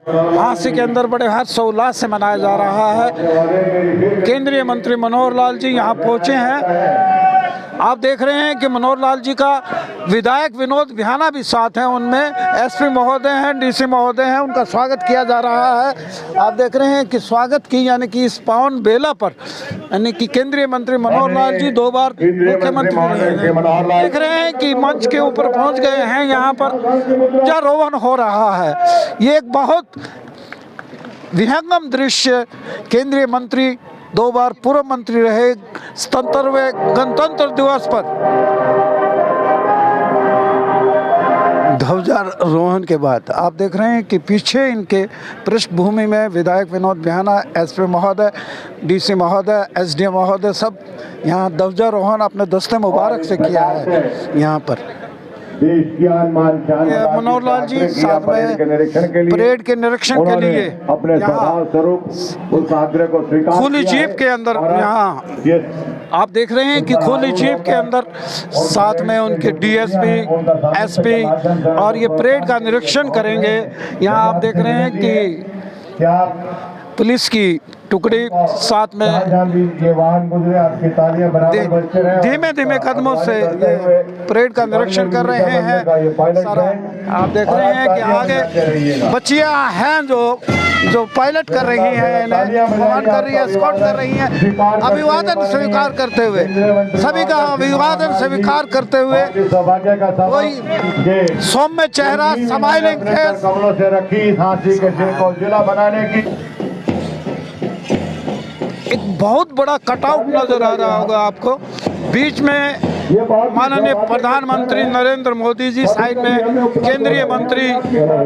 झांसी के अंदर बड़े हर्ष उल्लास से मनाया जा रहा है। केंद्रीय मंत्री मनोहर लाल जी यहाँ पहुँचे हैं। आप देख रहे हैं कि मनोहर लाल जी का विधायक विनोद विहाना भी साथ हैं, उनमें एसपी महोदय हैं, डीसी महोदय हैं, उनका स्वागत किया जा रहा है। आप देख रहे हैं कि स्वागत की यानी कि इस पावन बेला पर यानी कि केंद्रीय मंत्री मनोहर लाल जी 2 बार मुख्यमंत्री रहे हैं। देख रहे हैं कि मंच के ऊपर पहुंच गए हैं, यहाँ पर ध्वजारोहण हो रहा है। ये एक बहुत विहंगम दृश्य, केंद्रीय मंत्री 2 बार पूर्व मंत्री रहे, 77वें गणतंत्र दिवस पर ध्वजारोहण के बाद आप देख रहे हैं कि पीछे इनके पृष्ठभूमि में विधायक विनोद विहाना, एसपी महोदय, डीसी महोदय, एसडीएम महोदय सब यहाँ ध्वजारोहण अपने दस्ते मुबारक से किया है। यहाँ पर मनोहर लाल जी साथ में परेड के निरीक्षण के लिए यहाँ खुली जीप के अंदर, यहाँ आप देख रहे हैं कि खुली जीप के अंदर साथ में उनके डीएसपी, एसपी और ये परेड का निरीक्षण करेंगे। यहाँ आप देख रहे हैं कि पुलिस की टुकड़ी साथ में धीमे धीमे कदमों से परेड का निरीक्षण कर रहे हैं। सारा आप देख रहे हैं कि आगे बच्चियां हैं जो पायलट कर रही हैं, इन्हें कमांड कर रही है, एस्कॉर्ट कर रही हैं। अभिवादन स्वीकार करते हुए, सभी का अभिवादन स्वीकार करते हुए कोई सौम्य चेहरा, स्माइलिंग फेस, कमलों से रखी झांसी के शहर को जिला बनाने की एक बहुत बड़ा कटआउट नजर आ रहा होगा आपको। बीच में माननीय प्रधानमंत्री नरेंद्र मोदी जी, साइड में केंद्रीय मंत्री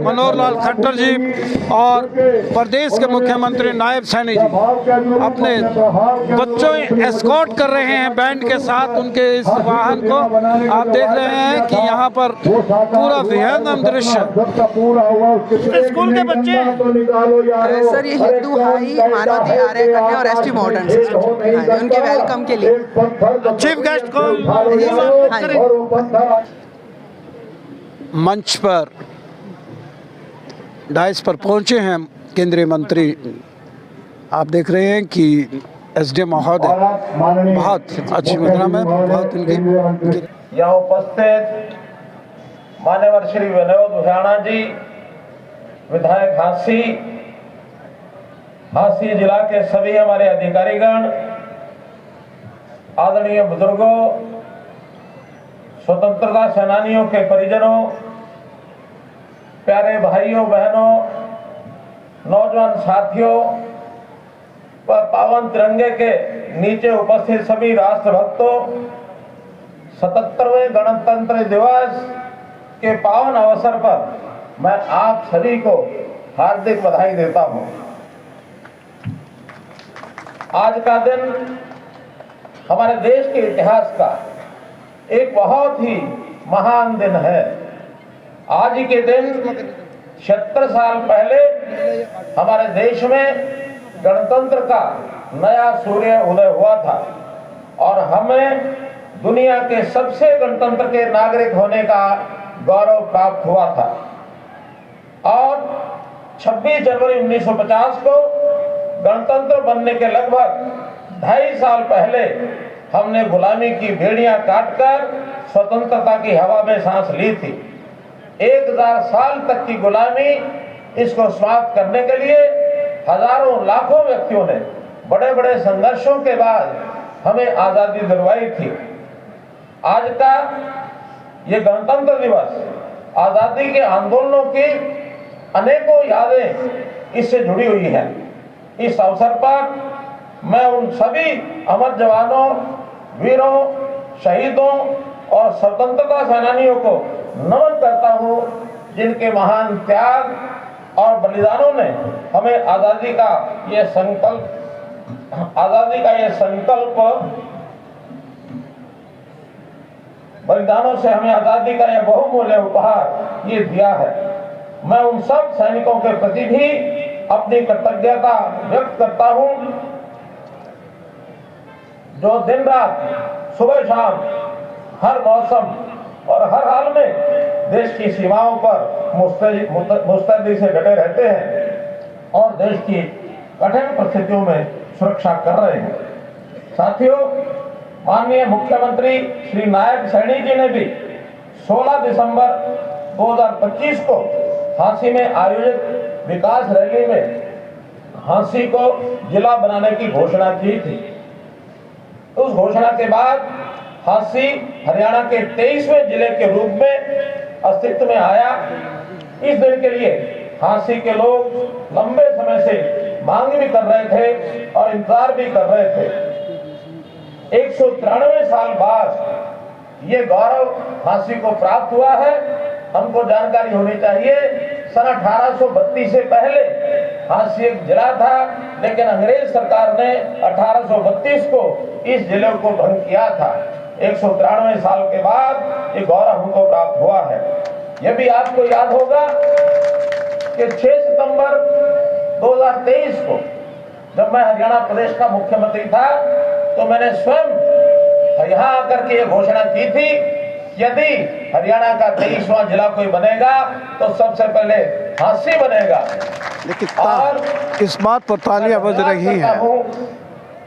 मनोहर लाल खट्टर जी और प्रदेश के मुख्यमंत्री नायब सैनी जी अपने बच्चों एस्कॉर्ट कर रहे हैं बैंड के साथ उनके इस वाहन को। आप देख रहे हैं कि यहाँ पर पूरा विहंगम दृश्य। स्कूल के बच्चे सर, ये हिंदू हाई मानवती आर्य कन्या और एसटी मॉडर्न सिस्टम उनके वेलकम के लिए चीफ गेस्ट को मंच पर डाइस पर पहुंचे हैं केंद्रीय मंत्री। आप देख रहे हैं कि एसडीएम महोदय बहुत अच्छी मुद्रा में बहुत उनकी यहाँ उपस्थित मान्यवर श्री विनोद विहाना जी, विधायक झांसी जिला के सभी हमारे अधिकारीगण, आदरणीय बुजुर्गों, स्वतंत्रता सेनानियों के परिजनों, प्यारे भाइयों बहनों, नौजवान साथियों, पावन तिरंगे के नीचे उपस्थित सभी राष्ट्रभक्तों, 77वें गणतंत्र दिवस के पावन अवसर पर मैं आप सभी को हार्दिक बधाई देता हूं। आज का दिन हमारे देश के इतिहास का एक बहुत ही महान दिन है। आज ही के दिन 76 साल पहले हमारे देश में गणतंत्र का नया सूर्य उदय हुआ था और हमें दुनिया के सबसे गणतंत्र के नागरिक होने का गौरव प्राप्त हुआ था। और 26 जनवरी 1950 को गणतंत्र बनने के लगभग 2.5 साल पहले हमने गुलामी की बेड़ियां काटकर स्वतंत्रता की हवा में सांस ली थी। 1000 साल तक की गुलामी, इसको समाप्त करने के लिए हजारों लाखों व्यक्तियों ने बड़े बड़े संघर्षों के बाद हमें आजादी दिलवाई थी। आज का ये गणतंत्र दिवस आजादी के आंदोलनों की अनेकों यादें इससे जुड़ी हुई हैं। इस अवसर पर मैं उन सभी अमर जवानों, वीरों, शहीदों और स्वतंत्रता सेनानियों को नमन करता हूं, जिनके महान त्याग और बलिदानों ने हमें आजादी का ये संकल्प बलिदानों से हमें आजादी का यह बहुमूल्य उपहार ये दिया है। मैं उन सब सैनिकों के प्रति भी अपनी कृतज्ञता व्यक्त करता हूं, जो दिन रात, सुबह शाम, हर मौसम और हर हाल में देश की सीमाओं पर मुस्तैदी से डटे रहते हैं। और देश की कठिन परिस्थितियों में सुरक्षा कर रहे हैं। साथियों, माननीय मुख्यमंत्री श्री नायब सैनी जी ने भी 16 दिसंबर 2025 को झांसी में आयोजित विकास रैली में झांसी को जिला बनाने की घोषणा की थी। उस घोषणा के बाद झांसी हरियाणा के 23वें जिले के रूप में अस्तित्व में आया। इस दिन के लिए झांसी के लोग लंबे समय से मांग भी कर रहे थे और इंतजार भी कर रहे थे। 193 साल बाद ये गौरव झांसी को प्राप्त हुआ है। हमको जानकारी होनी चाहिए, सन 1832 से पहले झांसी एक जिला था, लेकिन अंग्रेज सरकार ने 1832 को इस जिले को भंग किया था। 193 साल के बाद ये गौरव हमको प्राप्त हुआ है। यह भी आपको याद होगा कि 6 सितंबर 2023 को जब मैं हरियाणा प्रदेश का मुख्यमंत्री था, तो मैंने स्वयं यहाँ आकर के ये घोषणा की थी, यदि हरियाणा का 23वां जिला कोई बनेगा तो सबसे पहले झांसी बनेगा। और इस बात पर तालियां बज रही हैं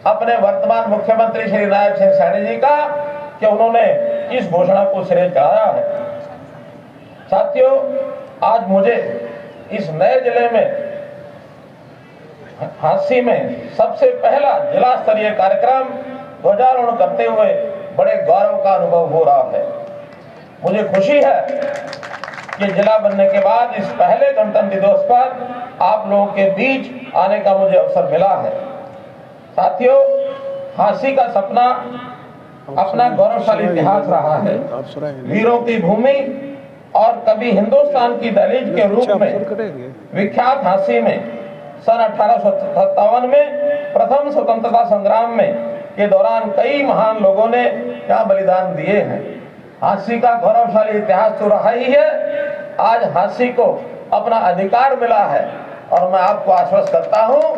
अपने वर्तमान मुख्यमंत्री श्री नायब सिंह सैनी जी का कि उन्होंने इस घोषणा को सिरे चढ़ाया है। साथियों, आज मुझे इस नए जिले में झांसी में सबसे पहला जिला स्तरीय कार्यक्रम ध्वजारोहण करते हुए बड़े गौरव का अनुभव हो रहा है। मुझे खुशी है कि जिला बनने के बाद इस पहले गणतंत्र दिवस पर आप लोगों के बीच आने का मुझे अवसर मिला है। साथियों, झांसी का सपना अपना गौरवशाली इतिहास रहा है। वीरों की भूमि और कभी हिंदुस्तान की दहलीज के रूप में विख्यात झांसी में सन 1857 में प्रथम स्वतंत्रता संग्राम में के दौरान कई महान लोगों ने यहाँ बलिदान दिए हैं। झांसी का गौरवशाली इतिहास तो रहा ही है। आज झांसी को अपना अधिकार मिला है और मैं आपको आश्वस्त करता हूँ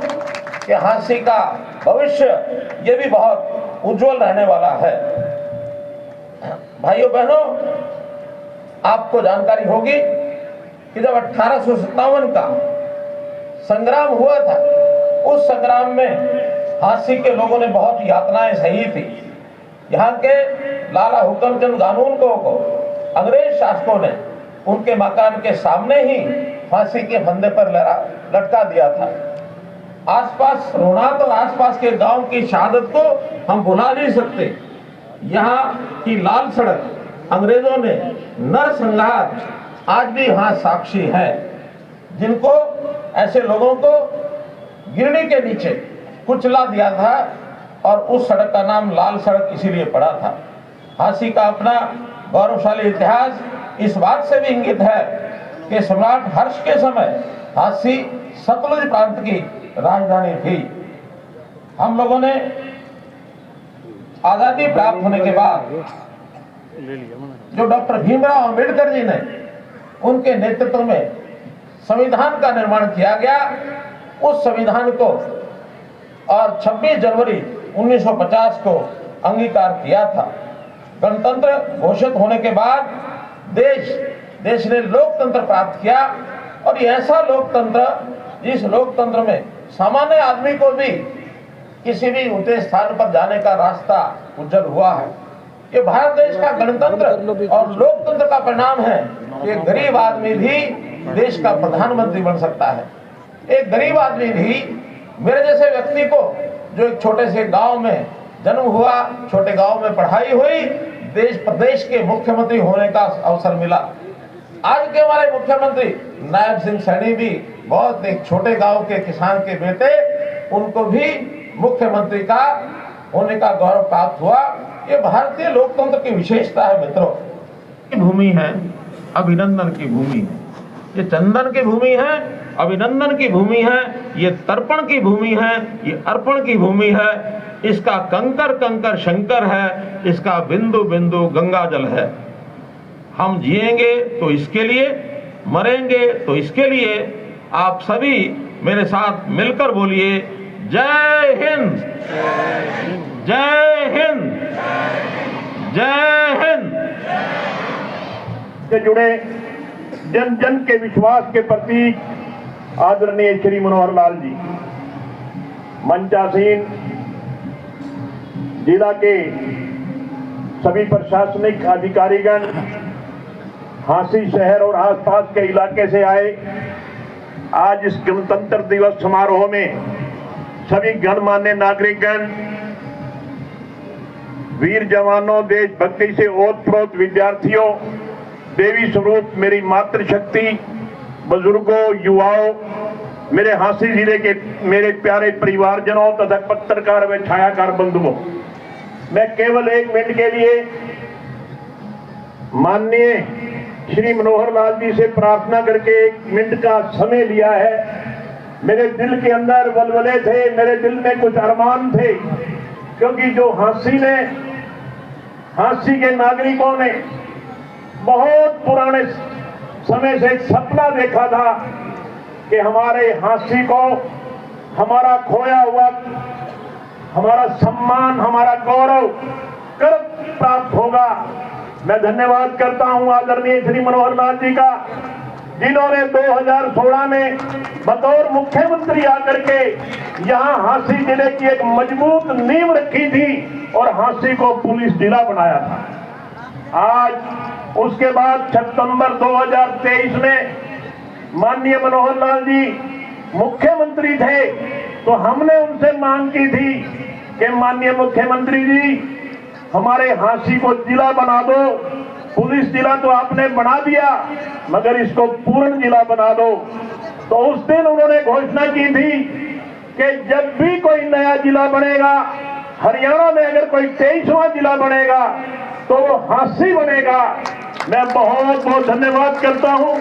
कि झांसी का भविष्य ये भी बहुत उज्जवल रहने वाला है। भाइयों बहनों, आपको जानकारी होगी कि जब 1857 का संग्राम हुआ था, उस संग्राम में झांसी के लोगों ने बहुत यातनाएं सही थी। यहाँ के लाला हुक्मचंद गानूनगो को अंग्रेज शासकों ने उनके मकान के सामने ही फांसी के फंदे पर लटका दिया था। आसपास रोहनात और आसपास के गांव की शहादत को हम भुला नहीं सकते। यहाँ की लाल सड़क अंग्रेजों ने नरसंहार आज भी यहाँ साक्षी है, जिनको ऐसे लोगों को गिरनी के नीचे कुचला दिया था और उस सड़क का नाम लाल सड़क इसीलिए पड़ा था। झांसी का अपना गौरवशाली इतिहास इस बात से भी इंगित है कि सम्राट हर्ष के समय झांसी सतलुज प्रांत की राजधानी थी। हम लोगों ने आजादी प्राप्त होने के बाद जो डॉक्टर भीमराव अंबेडकर जी ने उनके नेतृत्व में संविधान का निर्माण किया गया, उस संविधान को और 26 जनवरी 1950 को अंगीकार किया था। गणतंत्र घोषित होने के बाद देश ने लोकतंत्र प्राप्त किया, और ये ऐसा लोकतंत्र जिस लोकतंत्र में सामान्य आदमी को भी किसी भी ऊंचे स्थान पर जाने का रास्ता उज्जवल हुआ है। ये भारत देश का गणतंत्र और लोकतंत्र का परिणाम है कि एक गरीब आदमी भी देश का प्रधानमंत्री बन सकता है। एक गरीब आदमी भी, मेरे जैसे व्यक्ति को जो एक छोटे से गांव में जन्म हुआ, छोटे गांव में पढ़ाई हुई, देश प्रदेश के मुख्यमंत्री होने का अवसर मिला। आज के हमारे मुख्यमंत्री नायब सिंह सैनी भी बहुत एक छोटे गांव के किसान के बेटे, उनको भी मुख्यमंत्री का होने का गौरव प्राप्त हुआ। ये भारतीय लोकतंत्र की विशेषता है मित्रों। की भूमि है, अभिनंदन की भूमि है। ये चंदन की भूमि है, अभिनंदन की भूमि है, ये तर्पण की भूमि है, ये अर्पण की भूमि है। इसका कंकर कंकर शंकर है, इसका बिंदु बिंदु गंगा जल है। हम जिएंगे तो इसके लिए, मरेंगे तो इसके लिए। आप सभी मेरे साथ मिलकर बोलिए, जय हिंद, जय हिंद, जय हिंद। से जुड़े जन जन के विश्वास के प्रतीक आदरणीय श्री मनोहर लाल जी, मंचासीन जिला के सभी प्रशासनिक अधिकारीगण, हांसी शहर और आसपास के इलाके से आए। आज इस गणतंत्र दिवस समारोह में सभी गणमान्य नागरिकगण, वीर जवानों, देशभक्ति से ओतप्रोत विद्यार्थियों, देवी स्वरूप मेरी मातृशक्ति, बुजुर्गों, युवाओं, मेरे हांसी जिले के मेरे प्यारे परिवारजनों तथा पत्रकार व छायाकार बंधुओं, मैं केवल 1 मिनट के लिए माननीय श्री मनोहर लाल जी से प्रार्थना करके 1 मिनट का समय लिया है। मेरे दिल के अंदर वलवले थे, मेरे दिल में कुछ अरमान थे, क्योंकि जो हांसी के नागरिकों ने बहुत पुराने समय से एक सपना देखा था कि हमारे हांसी को हमारा खोया हुआ, हमारा सम्मान, हमारा गौरव कब प्राप्त होगा। मैं धन्यवाद करता हूं आदरणीय श्री मनोहर लाल जी का, जिन्होंने 2016 में बतौर मुख्यमंत्री आकर के यहां हांसी जिले की एक मजबूत नींव रखी थी और हांसी को पुलिस जिला बनाया था। आज उसके बाद सितंबर 2023 में माननीय मनोहर लाल जी मुख्यमंत्री थे, तो हमने उनसे मांग की थी कि माननीय मुख्यमंत्री जी, हमारे हांसी को जिला बना दो। पुलिस जिला तो आपने बना दिया, मगर इसको पूर्ण जिला बना दो। तो उस दिन उन्होंने घोषणा की थी कि जब भी कोई नया जिला बनेगा, हरियाणा में अगर कोई 23वां जिला बनेगा तो वो हांसी बनेगा। मैं बहुत बहुत धन्यवाद करता हूं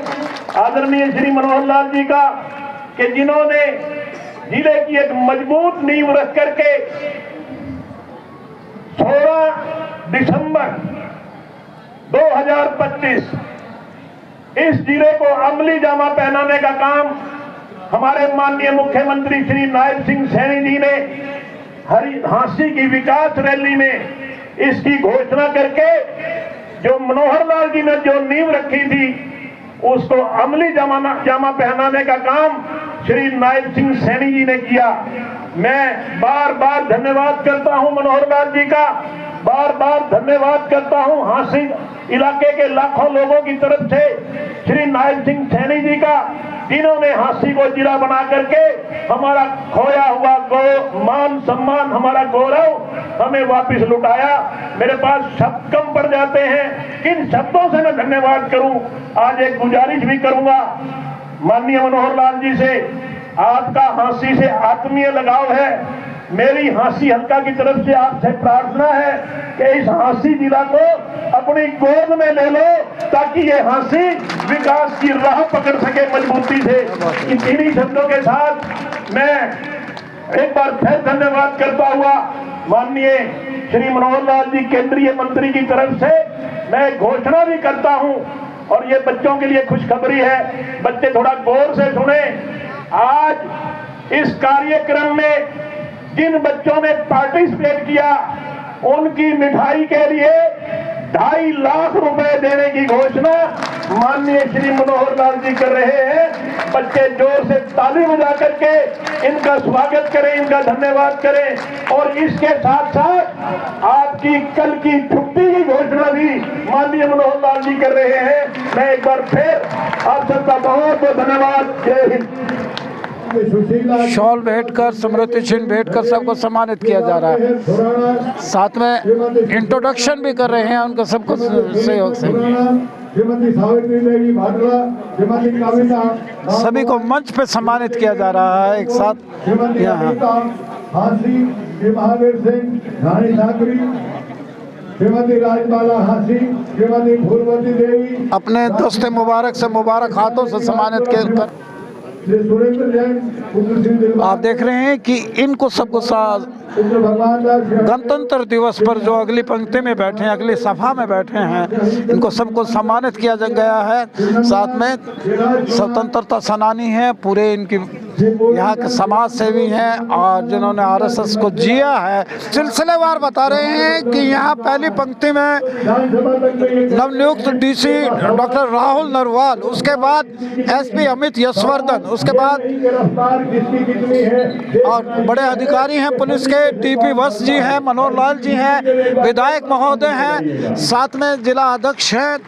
आदरणीय श्री मनोहर लाल जी का, कि जिन्होंने जिले की एक मजबूत नींव रख करके 16 दिसंबर 2025 इस जिले को अमली जामा पहनाने का काम हमारे माननीय मुख्यमंत्री श्री नायब सिंह सैनी जी ने हांसी की विकास रैली में इसकी घोषणा करके, जो मनोहर लाल जी ने जो नींव रखी थी उसको अमली जामा पहनाने का काम श्री नायब सिंह सैनी जी ने किया। मैं बार बार धन्यवाद करता हूं मनोहर लाल जी का, बार बार धन्यवाद करता हूं हांसी इलाके के लाखों लोगों की तरफ से श्री नायब सिंह सैनी जी का, जिन्होंने हांसी को जिला बना करके हमारा खोया हुआ मान सम्मान, हमारा गौरव हमें वापस लुटाया। मेरे पास शब्द कम पड़ जाते हैं, किन शब्दों से मैं धन्यवाद करूं। आज एक गुजारिश भी करूंगा माननीय मनोहर लाल जी से, आपका हांसी से आत्मीय लगाव है, मेरी हांसी हल्का की तरफ से आपसे प्रार्थना है कि इस हांसी जिला को अपनी गोद में ले लो, ताकि ये हांसी विकास की राह पकड़ सके मजबूती से। इन तीनों शब्दों के साथ मैं एक बार फिर धन्यवाद करता हुआ माननीय श्री मनोहर लाल जी केंद्रीय मंत्री की तरफ से मैं घोषणा भी करता हूं, और ये बच्चों के लिए खुशखबरी है, बच्चे थोड़ा गौर से सुने। आज इस कार्यक्रम में जिन बच्चों ने पार्टिसिपेट किया, उनकी मिठाई के लिए 2.5 लाख रुपए देने की घोषणा माननीय श्री मनोहर लाल जी कर रहे हैं। बच्चे जोर से ताली बजा करके इनका स्वागत करें, इनका धन्यवाद करें। और इसके साथ साथ आपकी कल की छुट्टी की घोषणा भी माननीय मनोहर लाल जी कर रहे हैं। मैं एक बार फिर आप सबका बहुत बहुत धन्यवाद। जय हिंद। शॉल भेंटकर, स्मृति चिन्ह भेंटकर सबको सम्मानित किया जा रहा है। साथ में इंट्रोडक्शन भी कर रहे हैं उनका सबको सहयोग से। श्रीमती सावित्री देवी भाटला, श्रीमती कविता, सभी को मंच पे सम्मानित किया जा रहा है एक साथ। श्रीमती अनीता हांसी, श्री महावीर सिंह, रानी साकरी, श्रीमती राजबाला हांसी, श्रीमती फूलवती देवी, अपने दोस्त मुबारक से मुबारक हाथों से सम्मानित कर। आप देख रहे हैं कि इनको सबको गणतंत्र दिवस पर जो अगली पंक्ति में बैठे हैं, अगली सभा में बैठे हैं, इनको सबको सम्मानित किया गया है। साथ में स्वतंत्रता सेनानी हैं, पूरे इनकी यहाँ के समाज सेवी हैं और जिन्होंने आरएसएस को जिया है। सिलसिलेवार बता रहे हैं कि यहाँ पहली पंक्ति में नवनियुक्त डीसी डॉक्टर राहुल नरवाल, उसके बाद एसपी अमित यशवर्धन, उसके बाद और बड़े अधिकारी हैं पुलिस के, टीपी वत्स जी हैं, मनोहर लाल जी हैं, विधायक महोदय हैं, साथ में जिला अध्यक्ष हैं।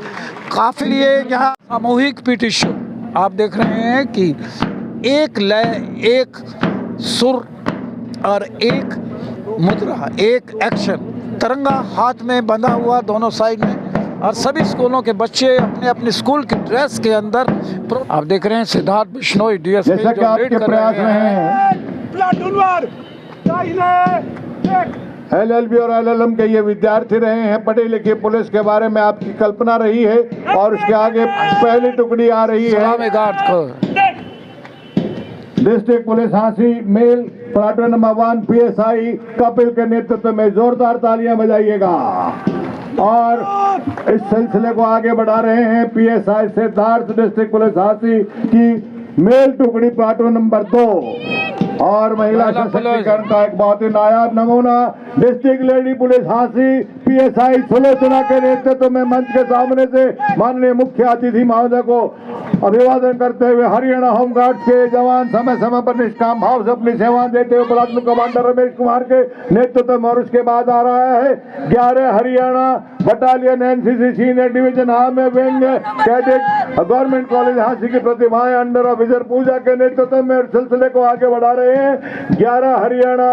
काफी लिए यहाँ सामूहिक पिटीशन आप देख रहे हैं कि एक लय, एक सुर और एक मुद्रा, एक एक्शन, तिरंगा हाथ में बंधा हुआ दोनों साइड में, और सभी स्कूलों के बच्चे अपने अपने स्कूल की ड्रेस के अंदर। आप देख रहे हैं सिद्धार्थ बिश्नोई डीएसपी जो लीड कर रहे हैं। LLB और LLM के ये विद्यार्थी रहे हैं। पढ़े लिखे पुलिस के बारे में आपकी कल्पना रही है और उसके आगे पहली टुकड़ी आ रही है। District police Jhansi male platoon number 1 PSI Kapil के नेतृत्व में जोरदार तालियां बजाइएगा। और इस सिलसिले को आगे बढ़ा रहे हैं PSI Siddharth, district police Jhansi की मेल टुकड़ी प्लाटून नंबर 2 और महिला सशक्तिकरण का एक बहुत ही नायाब नमूना district lady police Jhansi PSI Sulochana के नेतृत्व में मंच के सामने से माननीय मुख्य अतिथि महोदय को अभिवादन करते हुए हरियाणा होमगार्ड के जवान समय समय पर निष्काम भाव से अपनी सेवाएं देते हुए प्लाटून कमांडर रमेश कुमार के नेतृत्व में। और उसके बाद आ रहा है 11 Haryana battalion NCC senior division army wing cadet government college Jhansi की प्रतिभाएं अंडर ऑफिसर पूजा के नेतृत्व में। सिलसिले को आगे बढ़ा रहे हैं 11 Haryana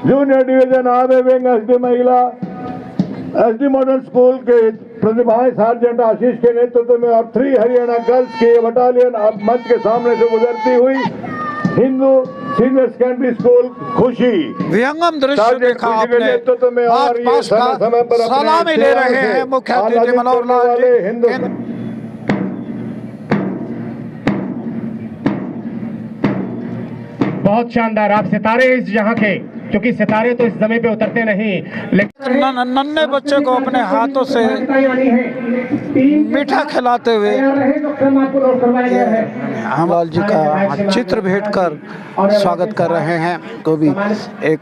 junior division army wing SD महिला SD मॉडल स्कूल के प्रतिभाएं सार्जेंट आशीष के नेतृत्व में और 3 हरियाणा गर्ल्स के बटालियन अब मंच के सामने से गुजरती हुई हिंदू सीनियर सेकेंडरी स्कूल खुशी विहंगम दृश्य देखा आपने। पास का सलामी ले रहे हैं मुख्य अतिथि मनोहर लाल जी। बहुत शानदार। आप सितारे इस जहां के, क्योंकि सितारे तो इस जमीन पे उतरते नहीं, लेकिन नन्हे बच्चे को अपने हाथों से मीठा खिलाते हुए लाल जी का चित्र भेंट कर स्वागत कर रहे हैं। तो भी एक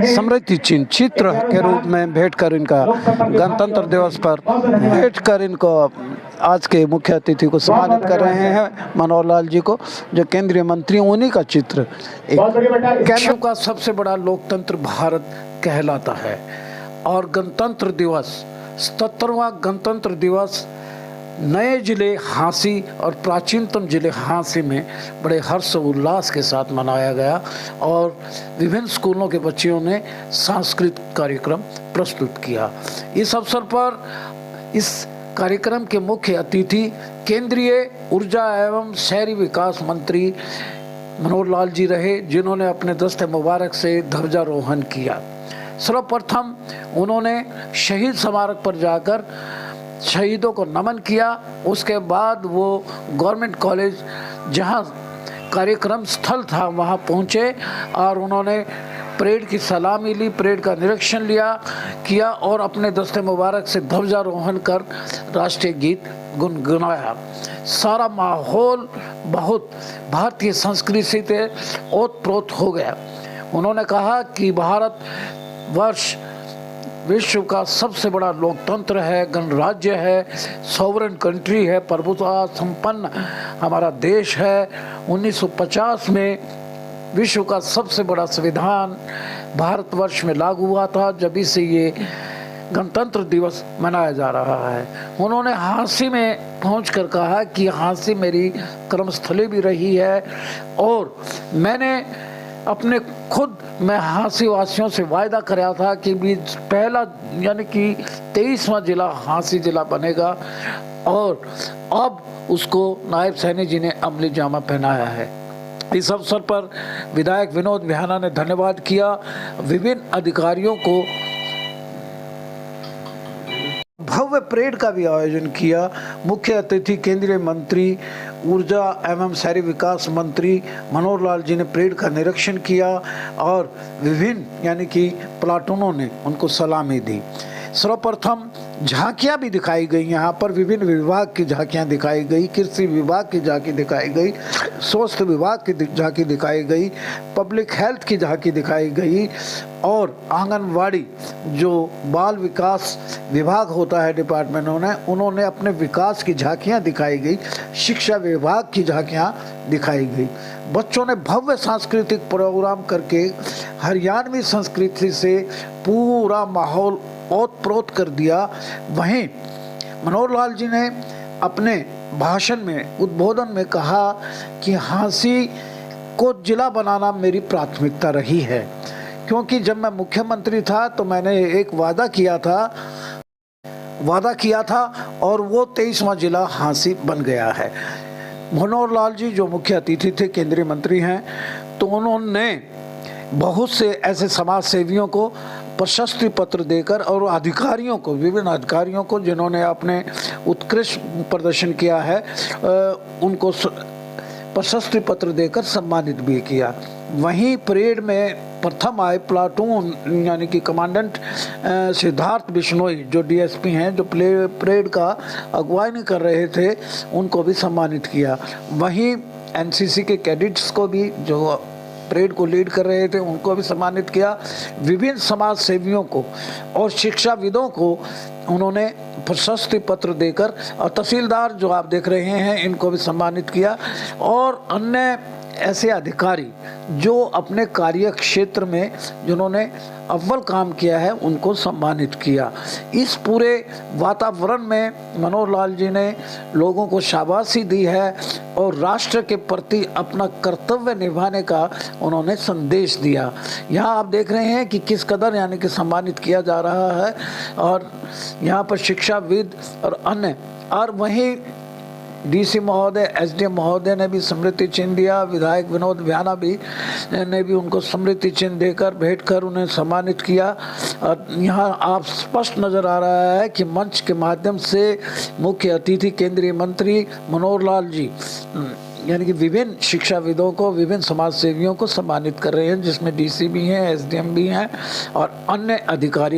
स्मृति चिन्ह चित्र के रूप में भेंट कर इनका गणतंत्र दिवस पर भेंट कर इनको आज के मुख्य अतिथि को सम्मानित कर रहे हैं मनोहर लाल जी को, जो केंद्रीय मंत्री, उन्हीं का चित्र। एक विश्व का सबसे बड़ा लोकतंत्र भारत कहलाता है और गणतंत्र दिवस 77वां गणतंत्र दिवस नए जिले हांसी और प्राचीनतम जिले हांसी में बड़े हर्ष उल्लास के साथ मनाया गया और विभिन्न स्कूलों के बच्चियों ने सांस्कृतिक कार्यक्रम प्रस्तुत किया। इस अवसर पर इस कार्यक्रम के मुख्य अतिथि केंद्रीय ऊर्जा एवं शहरी विकास मंत्री मनोहर लाल जी रहे, जिन्होंने अपने दस्ते मुबारक से ध्वजारोहण किया। सर्वप्रथम उन्होंने शहीद स्मारक पर जाकर शहीदों को नमन किया। उसके बाद वो गवर्नमेंट कॉलेज जहां कार्यक्रम स्थल था वहां पहुंचे और उन्होंने परेड की सलामी ली, परेड का निरीक्षण किया और अपने दस्ते मुबारक से ध्वजारोहण कर राष्ट्रीय गीत गुनगुनाया। सारा माहौल बहुत भारतीय संस्कृति से ओतप्रोत हो गया। उन्होंने कहा कि भारत वर्ष विश्व का सबसे बड़ा लोकतंत्र है, गणराज्य है, सॉवरेन कंट्री है, प्रभुत्व संपन्न हमारा देश है। 1950 में विश्व का सबसे बड़ा संविधान भारतवर्ष में लागू हुआ था, जब से ये गणतंत्र दिवस मनाया जा रहा है। उन्होंने हांसी में पहुंचकर कहा कि हांसी मेरी कर्मस्थली भी रही है और मैंने अपने खुद मैं हांसी वासियों से वायदा कराया था कि भी पहला यानी कि 23वां जिला हांसी जिला बनेगा और अब उसको नायब सैनी जी ने अमली जामा पहनाया है। इस अवसर पर विधायक विनोद विहाना ने धन्यवाद किया। विभिन्न अधिकारियों को भव्य परेड का भी आयोजन किया। मुख्य अतिथि केंद्रीय मंत्री ऊर्जा एवं शहरी विकास मंत्री मनोहर लाल जी ने परेड का निरीक्षण किया और विभिन्न यानी कि प्लाटूनों ने उनको सलामी दी। सर्वप्रथम झांकियां भी दिखाई गई, यहाँ पर विभिन्न विभाग की झांकियां दिखाई गई, कृषि विभाग की झांकी दिखाई गई, स्वास्थ्य विभाग की झांकी दिखाई गई, पब्लिक हेल्थ की झांकी दिखाई गई और आंगनवाड़ी जो बाल विकास विभाग होता है डिपार्टमेंट उन्होंने अपने विकास की झांकियां दिखाई गई, शिक्षा विभाग की झांकियां दिखाई गई। बच्चों ने भव्य सांस्कृतिक प्रोग्राम करके हरियाणवी संस्कृति से पूरा माहौल ओत-प्रोत कर दिया। वहीं मनोहर लाल जी ने अपने भाषण में उद्बोधन में कहा कि झांसी को जिला बनाना मेरी प्राथमिकता रही है, क्योंकि जब मैं मुख्यमंत्री था तो मैंने एक वादा किया था और वो 23वां जिला झांसी बन गया है। मनोहर लाल जी जो मुख्य अतिथि थे, केंद्रीय मंत्री हैं, तो उन्होंने बहुत से ऐसे समाज सेवियों को प्रशस्ति पत्र देकर और अधिकारियों को, विभिन्न अधिकारियों को जिन्होंने अपने उत्कृष्ट प्रदर्शन किया है, उनको प्रशस्ति पत्र देकर सम्मानित भी किया। वहीं परेड में प्रथम आए प्लाटून यानी कि कमांडेंट सिद्धार्थ बिश्नोई जो डीएसपी हैं, जो परेड का अगुवाई कर रहे थे, उनको भी सम्मानित किया। वहीं एनसीसी के कैडेट्स को भी जो परेड को लीड कर रहे थे उनको भी सम्मानित किया। विभिन्न समाज सेवियों को और शिक्षाविदों को उन्होंने प्रशस्ति पत्र देकर, और तहसीलदार जो आप देख रहे हैं इनको भी सम्मानित किया, और अन्य ऐसे अधिकारी जो अपने कार्य क्षेत्र में जिन्होंने अव्वल काम किया है उनको सम्मानित किया। इस पूरे वातावरण में मनोहर लाल जी ने लोगों को शाबाशी दी है और राष्ट्र के प्रति अपना कर्तव्य निभाने का उन्होंने संदेश दिया। यहाँ आप देख रहे हैं कि किस कदर यानी कि सम्मानित किया जा रहा है, और यहाँ पर शिक्षाविद और अन्य, और वहीं डीसी महोदय, एसडीएम महोदय ने भी स्मृति चिन्ह दिया। विधायक विनोद व्याना ने भी उनको स्मृति चिन्ह देकर भेंट कर उन्हें सम्मानित किया। और यहाँ आप स्पष्ट नज़र आ रहा है कि मंच के माध्यम से मुख्य अतिथि केंद्रीय मंत्री मनोहर लाल जी यानी कि विभिन्न शिक्षाविदों को, विभिन्न समाज सेवियों को सम्मानित कर रहे हैं, जिसमें डीसी भी हैं, एसडीएम भी हैं और अन्य अधिकारी